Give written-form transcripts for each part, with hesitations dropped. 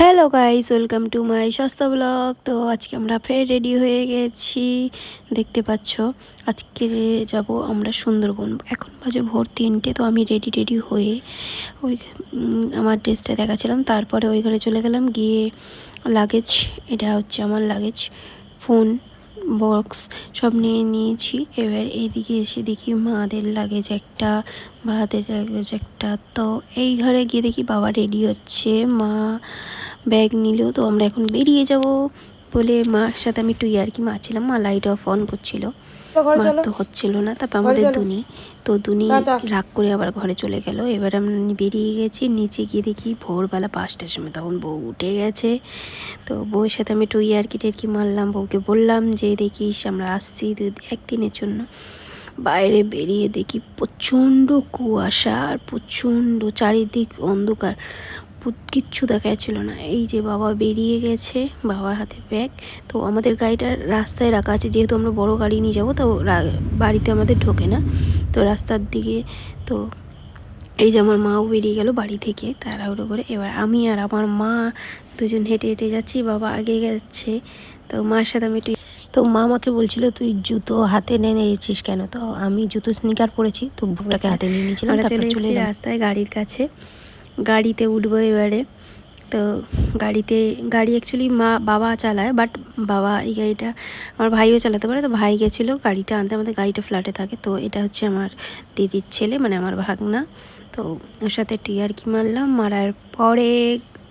Hello guys, welcome to my সস্তা blog. তো আজকে আমরা ফের রেডি হয়ে গেছি, দেখতে পাচ্ছ। আজকে যাব আমরা সুন্দরবন। এখন বাজে ভোর 3টে। তো আমি রেডি হয়ে ওই আমার ড্রেসটা দেখাচ্ছিলাম, তারপরে ওই ঘরে চলে গেলাম। গিয়ে লাগেজ, এটা হচ্ছে আমার লাগেজ, ফোন, বক্স সব নিয়ে নিয়েছি। এবার এইদিকে এসে দেখি মাদের লাগেজ একটা, ভাদের লাগেজ একটা। তো এই ঘরে গিয়ে দেখি বাবা রেডি হচ্ছে, মা ব্যাগ নিল। তো আমরা এখন বেরিয়ে যাব বলে মার সাথে আমি একটু ইয়ার্কি মারছিলাম। মা লাইট অফ অন করছিল, মার তো হচ্ছিল না। তারপর আমাদের দুনি রাগ করে আবার ঘরে চলে গেল। এবার আমি বেরিয়ে গেছি। নিচে গিয়ে দেখি ভোরবেলা 5টার সময়, তখন বউ উঠে গেছে। তো বউয়ের সাথে আমি একটু ইয়ার্কি টেরকি মারলাম। বউকে বললাম যে দেখিস আমরা আসছি একদিনের জন্য। বাইরে বেরিয়ে দেখি প্রচণ্ড কুয়াশা আর প্রচণ্ড চারিদিক অন্ধকার, কিচ্ছু দেখা যাচ্ছিল না। এই যে বাবা বেরিয়ে গেছে, বাবার হাতে ব্যাগ। তো আমাদের গাড়িটা রাস্তায় রাখা আছে, যেহেতু আমরা বড় গাড়ি নিয়ে যাবো, তো বাড়িতে আমাদের ঢোকে না। তো রাস্তার দিকে, তো এই যে আমার মাও বেরিয়ে গেল বাড়ি থেকে তাড়াহুড়ো করে। এবার আমি আর আমার মা দুজন হেঁটে হেঁটে যাচ্ছি, বাবা আগে যাচ্ছে। তো মার সাথে আমি একটু, তো মা আমাকে বলছিল তুই জুতো হাতে নিয়েছিস কেন? তো আমি জুতো স্নিকার পরেছি, তো বুকটাকে হাতে নিয়ে নিয়েছিলাম। তারপরে চলে এলাম রাস্তায় গাড়ির কাছে, গাড়িতে উঠবো এবারে। তো গাড়ি অ্যাকচুয়ালি বাবা চালায়, বাট বাবা এই গাড়িটা আমার ভাইও চালাতে পারে। তো ভাই গেছিলো গাড়িটা আনতে, আমাদের গাড়িটা ফ্ল্যাটে থাকে। তো এটা হচ্ছে আমার দিদির ছেলে, মানে আমার ভাগনা। তো ওর সাথে টিয়ারকি মারলাম, মারার পরে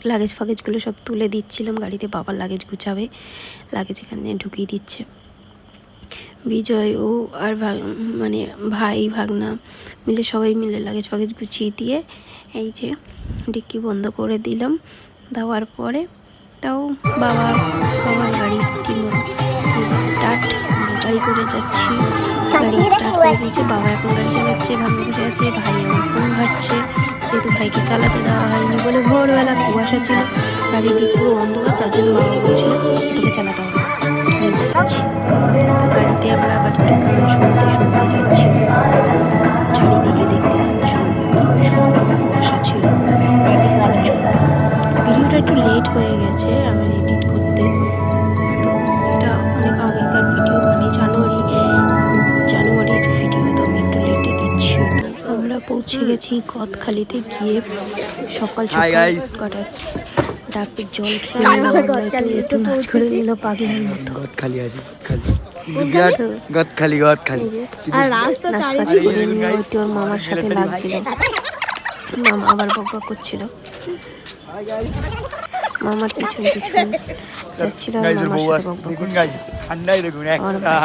লাগেজগুলো সব তুলে দিচ্ছিলাম গাড়িতে। বাবার লাগেজ গুছাবে, লাগেজ এখানে ঢুকিয়ে দিচ্ছে বিজয় ও আর মানে ভাই ভাগনা মিলে, সবাই মিলে লাগেজ গুছিয়ে দিয়ে এই যে ডিক্কি বন্ধ করে দিলাম। দেওয়ার পরে তাও বাবার গাড়ি স্টার্ট, গাড়ি করে যাচ্ছি। গাড়ি স্টার্ট করে দিয়েছে, বাবা এখন গাড়ি চালাচ্ছে, ভাগ্নে বসে আছে, ভাই আমার ফোন ঘাটছে। যেহেতু ভাইকে চালাতে দেওয়া হয়নি বলে, ভোরবেলা কুয়াশা ছিল, চারিদিক পুরো অন্ধকার, যার জন্য বাবা বলছিল তোকে চালাতে হবে, আমি যাচ্ছি। তো গাড়িতে আমরা আবার একটু গান শুনতে শুনতে যাচ্ছি। চারিদিকে দেখতে পাচ্ছ প্রচুর কুয়াশা ছিল, ভিডিওটা একটু লেট হয়ে গেছে আমার এডিট করতে। তো এটা অনেক আগেকার ভিডিও, মানে জানুয়ারির ভিডিও, তো আমি একটু লেটে দিচ্ছি। তো আমরা পৌঁছে গেছি গদখালিতে। গিয়ে সকাল সকাল কটার ডাবের জল খেয়ে একটু নাচ করে নিল পাগলের মতো। গদখালি আছে, গদখালি নাচ করে নিয়ে একটু ওর মামার সাথে লাগছিল। মামা আবার বকবক করছিল, মামার পিছন যাচ্ছিল আর মামার সাথে বকবক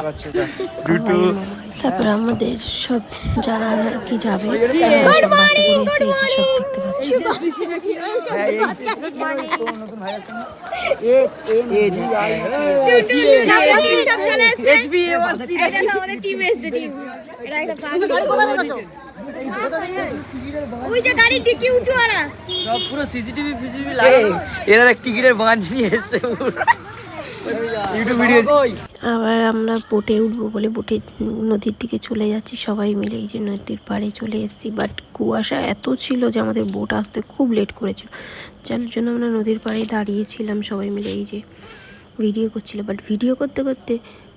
করছিল। তারপর আমাদের সব যারা আর কি যাবে সব বাসে করে এসে এই যে সব দেখতে পাচ্ছি। এরা টিকিটের বাঁধ নিয়ে এসছে। আবার আমরা বোটে উঠবো বলে বোটে নদীর দিকে চলে যাচ্ছি সবাই মিলে। এই যে নদীর পাড়ে চলে এসেছি, বাট কুয়াশা এত ছিল যে আমাদের বোট আসতে খুব লেট করেছিল, যার জন্য আমরা নদীর পাড়ে দাঁড়িয়েছিলাম সবাই মিলে। এই যে ভিডিও করছিল, বাট ভিডিও করতে করতে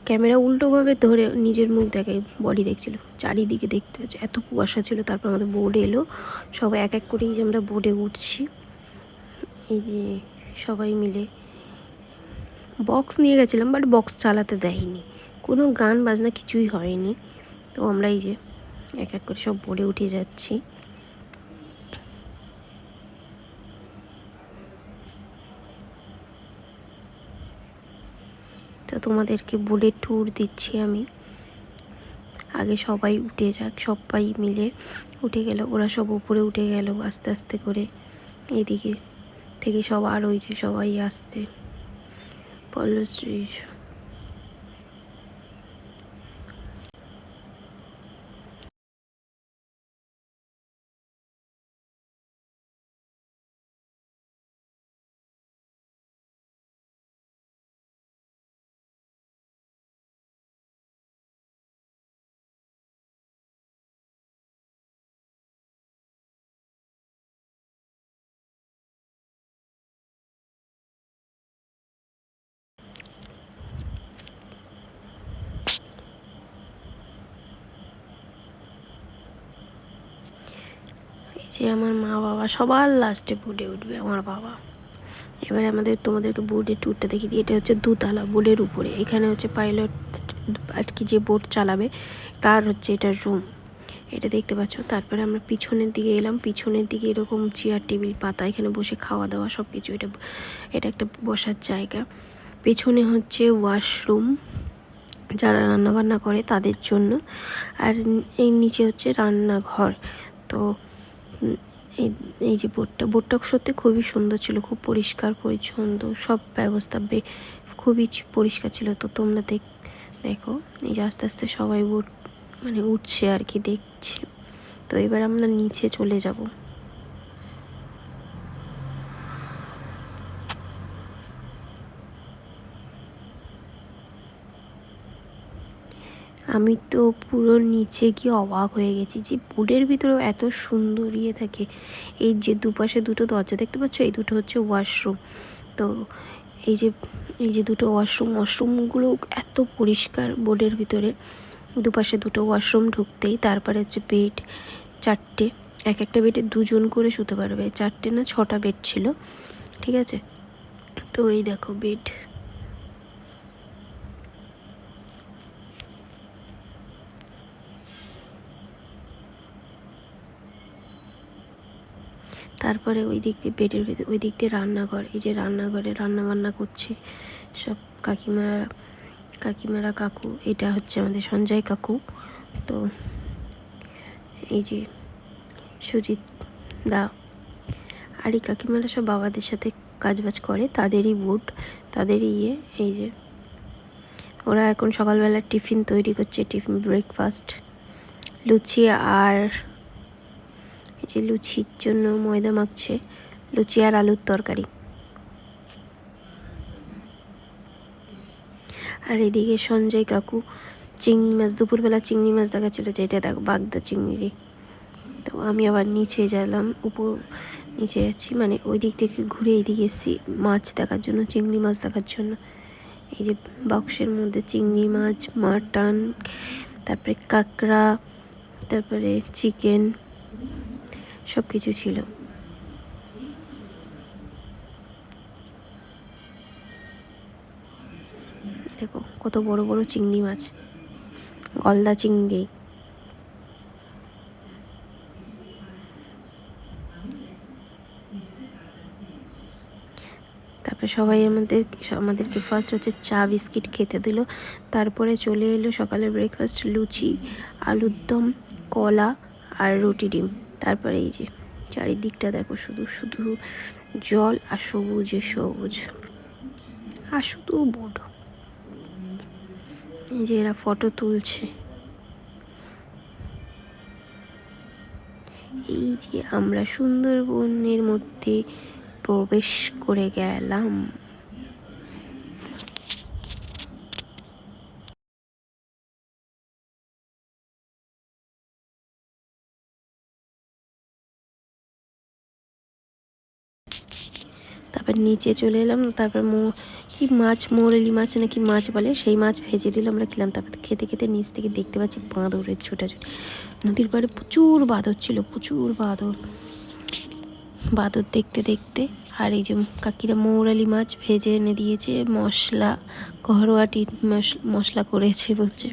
ক্যামেরা উল্টোভাবে ধরে নিজের মুখ দেখায়, বডি দেখছিল, চারিদিকে দেখতে পাচ্ছি এত কুয়াশা ছিল। তারপর আমাদের বোর্ডে এলো, সবাই এক এক করেই যে আমরা বোর্ডে উঠছি। এই যে সবাই মিলে বক্স নিয়ে গেছিলাম, বাট বক্স চালাতে দেয়নি, কোনো গান বাজনা কিছুই হয়নি। তো আমরা এই যে এক এক করে সব বোর্ডে উঠে যাচ্ছি। তো তোমাদেরকে বোর্ডের ট্যুর দিচ্ছি আমি। আগে সবাই উঠে যাক, সবাই মিলে উঠে গেল, ওরা সব উপরে উঠে গেল আস্তে আস্তে করে। এইদিকে থেকে সব আর ওই যে সবাই আসছে, পল্লশ্রী। যে আমার মা বাবা সবার লাস্টে বোটে উঠবে আমার বাবা। এবারে তোমাদেরকে বোর্ডের ট্যুরটা দেখিয়ে দিই। এটা হচ্ছে দুতলা বোর্ডের উপরে, এখানে হচ্ছে পাইলট আর কি যে বোট চালাবে তার হচ্ছে এটা রুম, এটা দেখতে পাচ্ছ। তারপরে আমরা পিছনের দিকে এলাম, পিছনের দিকে এরকম চেয়ার টেবিল পাতা, এখানে বসে খাওয়া দাওয়া সব কিছু, এটা একটা বসার জায়গা। পেছনে হচ্ছে ওয়াশরুম, যারা রান্নাবান্না করে তাদের জন্য, আর এই নিচে হচ্ছে রান্নাঘর। তো এই এই যে বোটটা সত্যি খুবই সুন্দর ছিল, খুব পরিষ্কার পরিচ্ছন্ন, সব ব্যবস্থা খুবই পরিষ্কার ছিল। তো তোমরা দেখো এই যে আস্তে আস্তে সবাই বোট মানে উঠছে আর কি, দেখছি। তো এবার আমরা নিচে চলে যাব। আমি তো পুরো নিচে গিয়ে অবাক হয়ে গেছি যে বোটের ভিতরেও এত সুন্দর থাকে। এই যে দুপাশে দুটো দরজা দেখতে পাচ্ছ, এই দুটো হচ্ছে ওয়াশরুম। তো এই যে দুটো ওয়াশরুমগুলো এত পরিষ্কার বোটের ভিতরে, দুপাশে দুটো ওয়াশরুম ঢুকতেই। তারপরে হচ্ছে বেড 4টে, একটা বেডে 2জন করে শুতে পারবে, 4টে না 6টা বেড ছিল, ঠিক আছে। তো এই দেখো বেড, তারপরে ওই দিক দিয়ে বেডের ভিতরে ওই দিক দিয়ে রান্নাঘর, এই যে রান্নাঘরে রান্নাবান্না করছে সব কাকিমারা কাকু, এটা হচ্ছে আমাদের সঞ্জয় কাকু। তো এই যে সুজিত দা আর এই কাকিমারা সব বাবাদের সাথে কাজবাজ করে, তাদেরই বোট, তাদেরই এই যে ওরা এখন সকালবেলা টিফিন তৈরি করছে, টিফিন ব্রেকফাস্ট, লুচি, আর এই যে লুচির জন্য ময়দা মাখছে, লুচি আর আলুর তরকারি। আর এদিকে সঞ্জয় কাকু চিংড়ি মাছ, দুপুরবেলা চিংড়ি মাছ দেখাচ্ছিলো, যেটা দেখো বাগদা চিংড়ি। তো আমি আবার নিচে গেলাম, নিচে যাচ্ছি, মানে ওই দিক থেকে ঘুরে এইদিকে এসেছি মাছ দেখার জন্য, চিংড়ি মাছ দেখার জন্য। এই যে বক্সের মধ্যে চিংড়ি মাছ, মাটন, তারপরে কাঁকড়া, তারপরে চিকেন, সব কিছু ছিল। দেখো কত বড় বড় চিংড়ি মাছ, গলদা চিংড়ি। তারপরে সবাই আমাদেরকে ফার্স্ট হচ্ছে চা বিস্কিট খেতে দিল, তারপরে চলে এলো সকালের ব্রেকফাস্ট, লুচি, আলুর দম, কলা আর রুটি ডিম। তারপরে এই যে চারিদিকটা দেখো, শুধু শুধু জল আর সবুজে সবুজ, আর শুধু বোট। এই যে এরা ফটো তুলছে। এই যে আমরা সুন্দরবনের মধ্যে প্রবেশ করে গেলাম। তারপর নিচে চলে এলাম, তারপর কি মাছ, মোরেলি মাছ নাকি মাছ বলে, সেই মাছ ভেজে দিল, আমরা খেলাম। তারপর খেতে খেতে নিচ থেকে দেখতে পাচ্ছি বাঁদরের ছোটাছুটি, নদীর পাড়ে প্রচুর বাঁদর ছিল, প্রচুর বাঁদর দেখতে দেখতে। আর এই যে কাকিরা মৌরালি মাছ ভেজে এনে দিয়েছে, মশলা ঘরোয়া মশলা করেছে বলছে।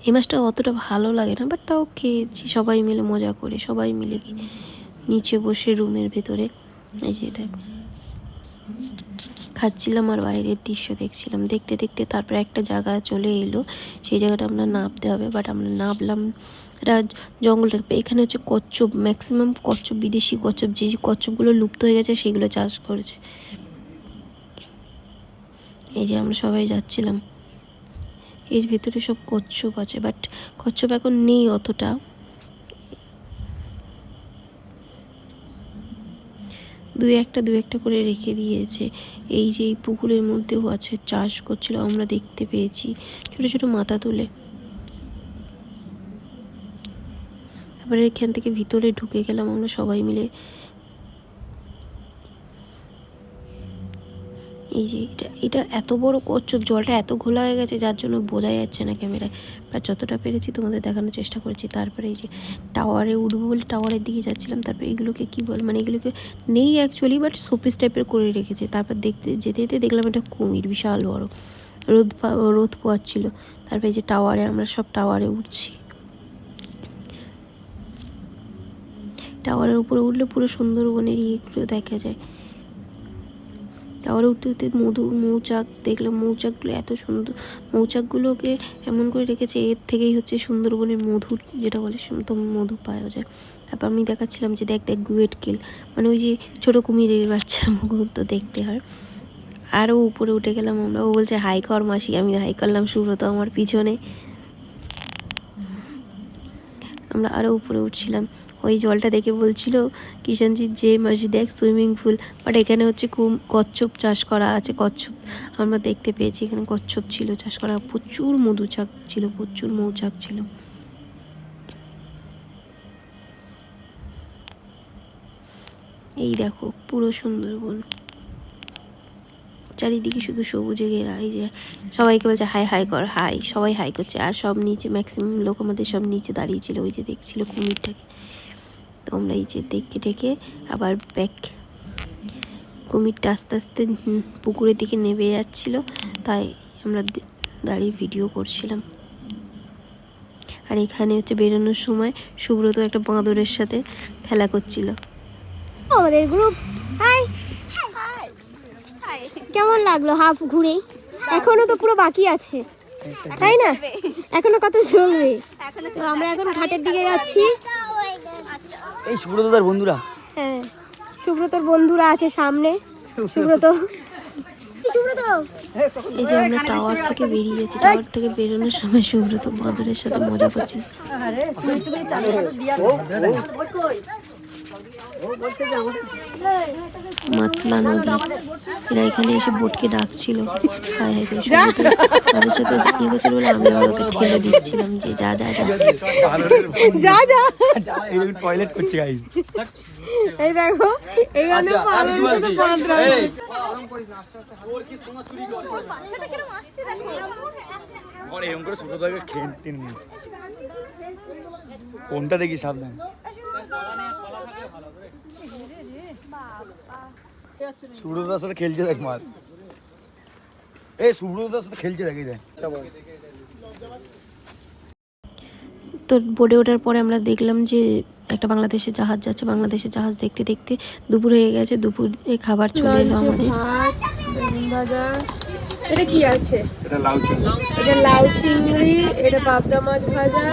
এই মাছটা অতটা ভালো লাগে না, বাট তাও খেয়েছি সবাই মিলে মজা করে, সবাই মিলে নিচে বসে রুমের ভেতরে। এই যে দেখ খাচ্ছিলাম আর বাইরের দৃশ্য দেখছিলাম, দেখতে দেখতে তারপরে একটা জায়গা চলে এলো, সেই জায়গাটা আমরা নামতে হবে, বাট আমরা নামলাম। এটা জঙ্গলটা, এখানে হচ্ছে কচ্ছপ, ম্যাক্সিমাম কচ্ছপ, বিদেশি কচ্ছপ, যে কচ্ছপগুলো লুপ্ত হয়ে গেছে সেগুলো চাষ করেছে। এই যে আমরা সবাই যাচ্ছিলাম, এর ভিতরে সব কচ্ছপ আছে, বাট কচ্ছপ এখন নেই অতটা। দু একটা করে রেখে দিয়েছে। এই যে এই পুকুরের মধ্যেও আছে, চাষ করছিল, আমরা দেখতে পেয়েছি ছোট ছোট মাথা তুলে। তারপরে এখান থেকে ভিতরে ঢুকে গেলাম আমরা সবাই মিলে। এই যে এটা এত বড় কচ্ছপ, জলটা এত ঘোলা হয়ে গেছে যার জন্য বোঝা যাচ্ছে না ক্যামেরায়, বা যতটা পেরেছি তোমাদের দেখানোর চেষ্টা করেছি। তারপরে এই যে টাওয়ারে উঠবো বলে টাওয়ারের দিকে যাচ্ছিলাম, তারপরে এগুলোকে কী বল, মানে এগুলোকে নেই অ্যাকচুয়ালি, বাট শোপিস টাইপের করে রেখেছে। তারপর দেখতে যেতে যেতে দেখলাম এটা কুমির, বিশাল বড়, রোদ পোয়াচ্ছিল। তারপরে এই যে টাওয়ারে, আমরা সব টাওয়ারে উঠছি। টাওয়ারের উপরে উঠলে পুরো সুন্দরবনের ইয়েগুলো দেখা যায়। টাওয়ারে উঠতে উঠতে মৌচাক দেখলাম, মৌচাকগুলো এত সুন্দর, মৌচাকগুলোকে এমন করে রেখেছে, এর থেকেই হচ্ছে সুন্দরবনের মধু, যেটা বলে তো মধু পাওয়া যায়। তারপর আমি দেখাচ্ছিলাম যে দেখ গুয়েট কিল, মানে ওই যে ছোটো কুমিরের বাচ্চা মুখ তো দেখতে হয়। আরও উপরে উঠে গেলাম আমরা, ও বলছে হাই কর মাসি, আমি হাই করলাম, সুব্রত আমার পিছনে। আমরা আরও উপরে উঠছিলাম। ওই জলটা দেখে বলছিল কিষানজিৎ যে মাসি দেখ সুইমিং পুল, বাট এখানে হচ্ছে কচ্ছপ চাষ করা আছে। কচ্ছপ আমরা দেখতে পেয়েছি, এখানে কচ্ছপ ছিল চাষ করা, প্রচুর মধুচাক ছিল, প্রচুর মৌচাক ছিল। এই দেখো পুরো সুন্দরবন, চারিদিকে শুধু সবুজে ঘেরা। এই যে সবাইকে বলছে হাই হাই কর, হাই, সবাই হাই করছে। আর সব নিচে ম্যাক্সিমাম লোক আমাদের সব নিচে দাঁড়িয়েছিল, ওই যে দেখছিল কুমিরটাকে। তো আমরা এই যে দেখে ডেকে আবার ব্যাক, কুমিরটা আস্তে আস্তে পুকুরের দিকে নেমে যাচ্ছিল, তাই আমরা দাঁড়িয়ে ভিডিও করছিলাম। আর এখানে হচ্ছে বেরোনোর সময় সুব্রত একটা বাঁদরের সাথে খেলা করছিল। আমাদের গ্রুপ হাই, কেমন লাগলো হাফ ঘুরে? এখনো তো পুরো বাকি আছে, তাই না? এখনো কত চলবে। তো আমরা এখন ঘাটের দিকে যাচ্ছি। এই সুব্রতদার বন্ধুরা, হ্যাঁ সুব্রতর বন্ধুরা আছে সামনে। সুব্রত এই যে আমরা টাওয়ার থেকে বেরিয়ে যাচ্ছি, টাওয়ার থেকে বেরোনোর সময় সুব্রত বাঁদরের সাথে মজা করছিল। মাতলা নদী, এরা এখানে এসে বোটকে ডাকছিল, হাই হাই করে তাদের সাথে ইয়ে করছিল বলে আমি ওকে ঠেলে দিচ্ছিলাম যে যা যা যা যা যা। টয়লেট করছে গাইস। এই দেখো এইখানে পাগলের সাথে বাঁদরা। আর এরকম করে ছোট থেকে খেলতে নেই, কোনটা দেখি সাবধান। সুব্রতদার সাথে খেলছে দেখ মার, এই সুব্রতদার সাথে খেলছে দেখি দেখ। তো বোর্ডে ওঠার পরে আমরা দেখলাম যে একটা বাংলাদেশের জাহাজ যাচ্ছে। বাংলাদেশের জাহাজ দেখতে দেখতে দুপুর হয়ে গেছে, দুপুরে খাবার চলে এলো আমাদের। ভাত, বেগুন ভাজা, এটা কি আছে? এটা লাউ চিংড়ি, এটা লাউ চিংড়ি, এটা পাবদা মাছ ভাজা,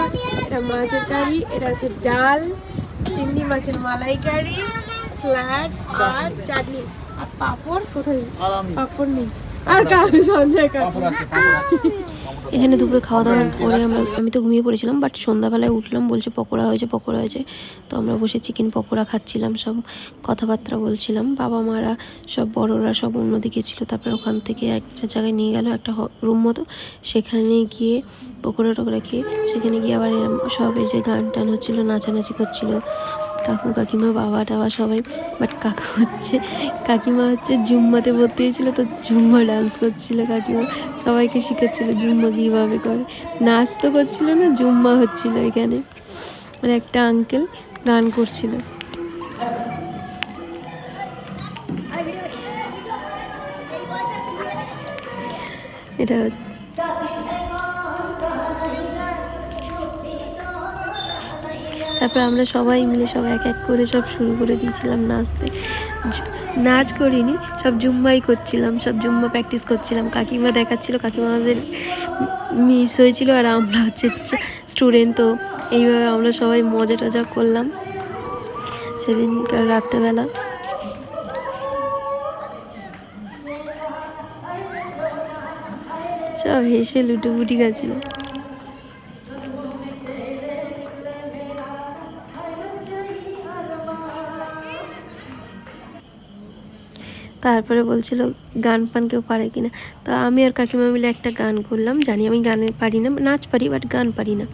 এটা মাছের কারি, এটা হচ্ছে ডাল, চিংড়ি মাছের মালাইকারি, স্যালাড আর চাটনি আর পাঁপড়। কোথায় পাঁপড় নেই? আর সঞ্জয় এখানে দুপুরে খাওয়া দাওয়ার পরে আমি তো ঘুমিয়ে পড়েছিলাম, বাট সন্ধ্যাবেলায় উঠলাম, বলছে পকোড়া হয়েছে পকোড়া হয়েছে। তো আমরা বসে চিকেন পকোড়া খাচ্ছিলাম, সব কথাবার্তা বলছিলাম। বাবা মারা সব বড়রা সব অন্যদিকে ছিল। তারপরে ওখান থেকে একটা জায়গায় নিয়ে গেল, একটা রুম মতো, সেখানে গিয়ে পকোড়া টকোড়া খেয়ে সেখানে গিয়ে আবার সব এই যে গান টান হচ্ছিলো, নাচানাচি করছিল কাকু কাকিমা বাবা টাবা সবাই। বাট কাকিমা হচ্ছে জুম্মাতে ভর্তি হয়েছিল, তো জুম্মা ডান্স করছিল কাকিমা, সবাইকে শেখাচ্ছিল জুম্মা কীভাবে করে। নাচ তো করছিল না, জুম্মা হচ্ছিল এখানে। মানে একটা আঙ্কেল গান করছিল। এটা তারপর আমরা সবাই মিলে সব এক এক করে সব শুরু করে দিয়েছিলাম নাচতে। নাচ করিনি, সব জুম্মাই করছিলাম, সব জুম্মা প্র্যাকটিস করছিলাম। কাকিমা দেখাচ্ছিল, কাকিমা আমাদের মিস হয়েছিল, আর আমরা হচ্ছে স্টুডেন্ট। তো এইভাবে আমরা সবাই মজা টজা করলাম সেদিনকার রাত্রেবেলা। সব হেসে লুটোপুটি গেছিল। তারপরে বলছিল গান পান কেউ পারে কিনা। তো আমি আর কাকিমা মিলে একটা গান করলাম। জানি আমি গানে পারি না, নাচ পারি বাট গান পারি না।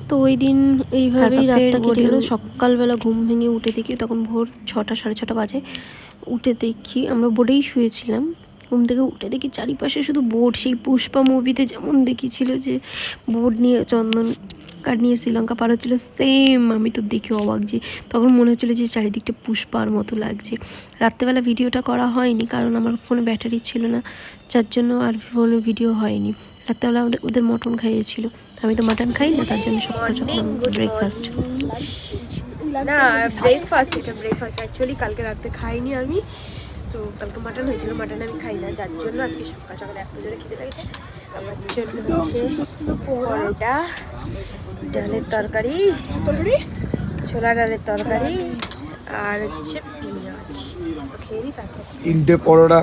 তো ওই দিন এইভাবেই রাতটা কেটে গেলো। সকালবেলা ঘুম ভেঙে উঠে দেখি তখন ভোর 6টা 6:30 বাজে। উঠে দেখি আমরা বোর্ডেই শুয়েছিলাম, ঘুম থেকে উঠে দেখি চারিপাশে শুধু বোট, সেই পুষ্পা মুভিতে যেমন দেখিয়েছিল যে বোট নিয়ে চন্দন কাঠ নিয়ে শ্রীলঙ্কা পার হচ্ছিলো, সেম আমি তো দেখে অবাক, যে তখন মনে হচ্ছিলো যে চারিদিকটা পুষ্পার মতো লাগছে। রাত্রেবেলা ভিডিওটা করা হয়নি কারণ আমার ফোনে ব্যাটারি ছিল না, যার জন্য আর ফোনে ভিডিও হয়নি। রাত্রেবেলা ওদের মটন খাইয়েছিল, আমি তো মাটন খাই না, তার জন্য সকাল সকাল ব্রেকফাস্ট। না ব্রেকফাস্ট, এটা ব্রেকফাস্ট অ্যাকচুয়ালি কালকে রাতে খাইনি আমি, তো কালকে মাটন হয়েছিল, মাটন আমি খাই না, যার জন্য আজকে সকাল সকাল এত জোরে খেতে লেগেছে। আমার জন্য হচ্ছে পরোটা, ডালের তরকারি, ছোলা ডালের তরকারি, আর হচ্ছে পেঁয়াজ। খেয়ে নি তারপর 3টে পরোটা,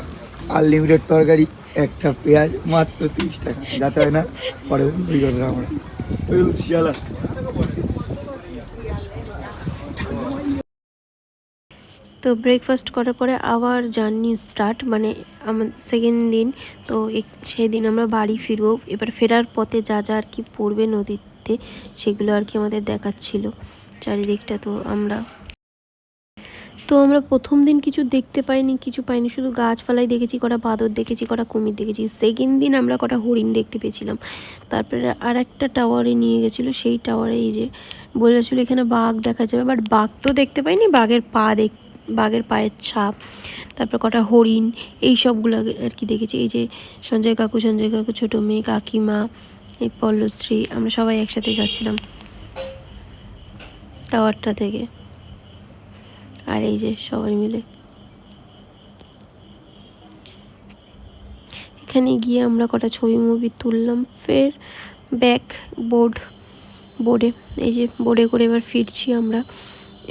আনলিমিটেড তরকারি, একটা পেঁয়াজ, মাত্র 30 টাকা। যাতে হয় না পরে ওই কথা আমরা ওই শিয়াল আসছে। তো ব্রেকফাস্ট করার পরে আবার জার্নি স্টার্ট, মানে আমার সেকেন্ড দিন। তো সেদিন আমরা বাড়ি ফিরবো। এবার ফেরার পথে যা যা আর কি পড়বে নদীতে, সেগুলো আর কি আমাদের দেখাচ্ছিল চারিদিকটা। তো আমরা প্রথম দিন কিছু দেখতে পাইনি, শুধু গাছপালাই দেখেছি, কটা বাঁদর দেখেছি, কটা কুমির দেখেছি। সেকেন্ড দিন আমরা কটা হরিণ দেখতে পেয়েছিলাম। তারপরে আর একটা টাওয়ারে নিয়ে গেছিলো, সেই টাওয়ারে এই যে বলেছিল এখানে বাঘ দেখা যাবে, বাট বাঘ তো দেখতে পাইনি, বাঘের পায়ের ছাপ, তারপর কটা হরিণ, এই সবগুলো আর কি দেখেছি। এই যে সঞ্জয় কাকু, ছোটো মেয়ে, কাকিমা, এই পল্লশ্রী, আমরা সবাই একসাথে যাচ্ছিলাম টাওয়ারটা থেকে, আর এই যে সবাই মিলে এখানে গিয়ে আমরা কটা ছবি মুভি তুললাম। ফের ব্যাক বোর্ডে এই যে বোর্ডে করে এবার ফিরছি আমরা।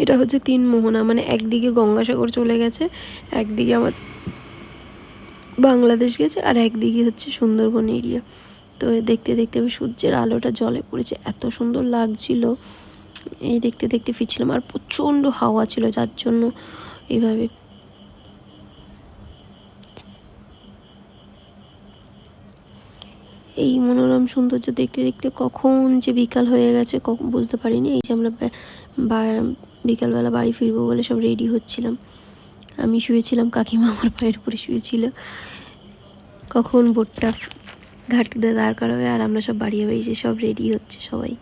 এটা হচ্ছে 3 মোহনা, মানে একদিকে গঙ্গাসাগর চলে গেছে, একদিকে আমার বাংলাদেশ গেছে, আর একদিকে হচ্ছে সুন্দরবন এরিয়া। তো দেখতে দেখতে সূর্যের আলোটা জলে পড়েছে, এত সুন্দর লাগছিল। এই দেখতে দেখতে ফিরছিলাম, আর প্রচণ্ড হাওয়া ছিল, যার জন্য এইভাবে এই মনোরম সৌন্দর্য দেখতে দেখতে কখন যে বিকাল হয়ে গেছে বুঝতে পারিনি। এই যে আমরা বিকালবেলা বাড়ি ফিরবো বলে সব রেডি হচ্ছিলাম। আমি শুয়েছিলাম, কাকিমা আমার পায়ের উপরে শুয়েছিল। কখন বোটটা ঘাটতে দাঁড় করাবে আর আমরা সব বাড়ি যাবো, এই যে সব রেডি হচ্ছে সবাই।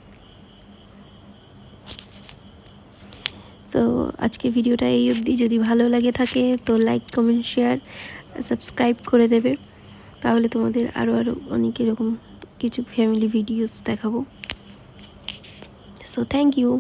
তো আজকে ভিডিওটা এই অবধি। যদি ভালো লাগে থাকে তো লাইক, কমেন্ট, শেয়ার, সাবস্ক্রাইব করে দেবে, তাহলে তোমাদের আরও অনেক এরকম কিছু ফ্যামিলি ভিডিওস দেখাবো। So thank you.